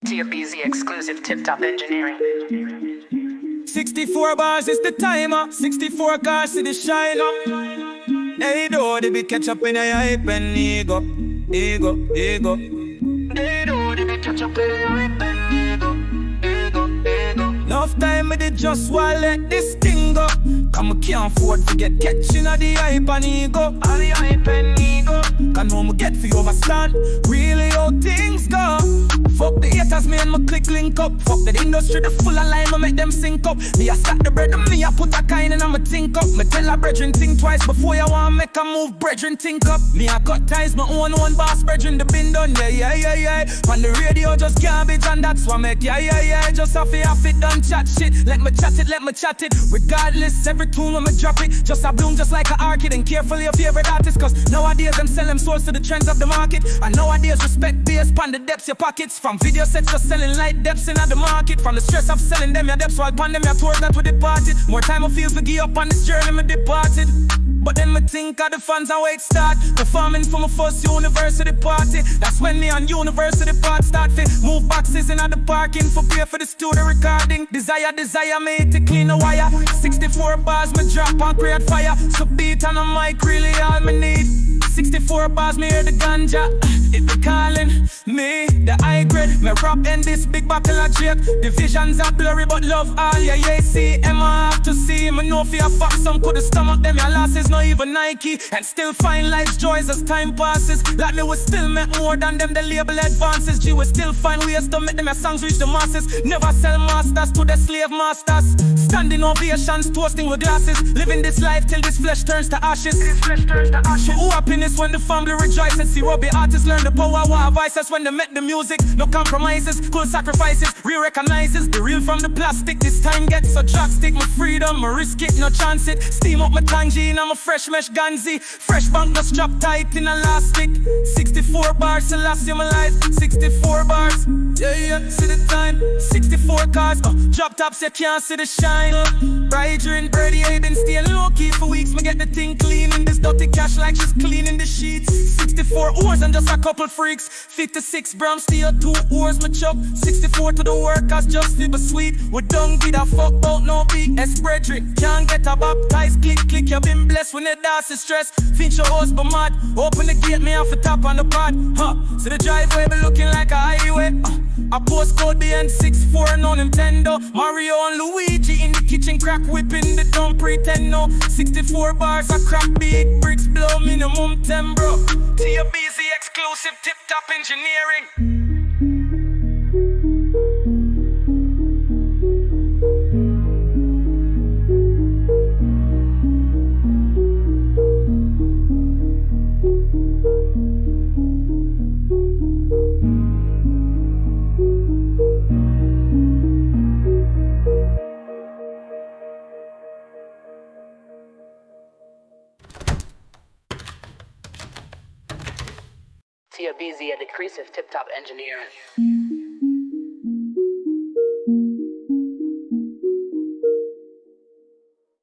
Tubz exclusive Tiptop engineering. 64 bars is the timer, 64 cars to the shine up. They do they be catch up in a hype and ego. They do they be catch up in a hype and ego. Enough time with it just while let this thing go. Come I can't afford to get catching at the hype and ego. All the hype and ego. Can no me get for you overstand really how things go. Fuck the haters, me and my click link up. Fuck the industry, the full of line, I make them sync up. Me I stack the bread and me I put a kind and I'ma think up. Me tell a brethren think twice before you want make a move, brethren think up. Me I cut ties, my own boss, brethren the bin done, yeah. On the radio just garbage and that's what make, yeah. Just have it done chat shit. Let me chat it. Regardless, every tune when me drop it. Just a bloom just like an orchid and carefully your favorite artist. Cause nowadays them sell them souls to the trends of the market. And nowadays respect based on the depths your pockets. From video sets to selling light depths in the market. From the stress of selling them your depths while pan them your tours that we departed. More time I feel to give up on this journey me departed. But then me think of the fans and where it start. Performing for my first university party. That's when me and university part start fit. Move boxes in the parking for pay for the studio recording. Desire me to clean the wire. 64 bars me drop and create fire. So beat on the mic really all me need. 64 bars me hear the ganja. It be calling me the high grade. Me rap in this big bottle of Drake. The visions are blurry but love all yeah. See Emma have to see. Me know fear fuck some could stomach them your losses. Not even Nike, and still find life's joys as time passes. Like me will still make more than them, the label advances. G will still find ways to make them your songs reach the masses. Never sell masters to the slave masters. Standing ovations, toasting with glasses. Living this life till this flesh turns to ashes. Who happiness when the family rejoices. See Robbie artists learn the power of vices. When they make the music, no compromises, cool sacrifices. Re-recognizes the real from the plastic. This time gets so drastic. My freedom, my risk it, no chance it. Steam up my tangy and I'm a fresh mesh ganzi. Fresh bank no strap tight in elastic. 64 bars to last you my life. 64 bars, yeah, see the time. 64 cars, drop tops you can't see the shine. Riding birdie, I been staying low-key for weeks. Me get the thing clean in this dirty cash like she's cleaning the sheets. 64 oars and just a couple freaks. 56 bram steel, 2 oars my chuck. 64 to the workers just live a sweet. We don't give a fuck about no big S brethren. Can't get a baptized, click, you been blessed when the dance is stress. Finch your horse but mad. Open the gate, me off the top on the pad. So the driveway be looking like a highway. A postcode BN64 no Nintendo. Mario and Luigi in the kitchen crack whipping the don't pretend no. 64 bars a crack big bricks blow minimum 10 bro. Tubz exclusive Tiptop engineering. Tubz exclusive Tiptop engineering.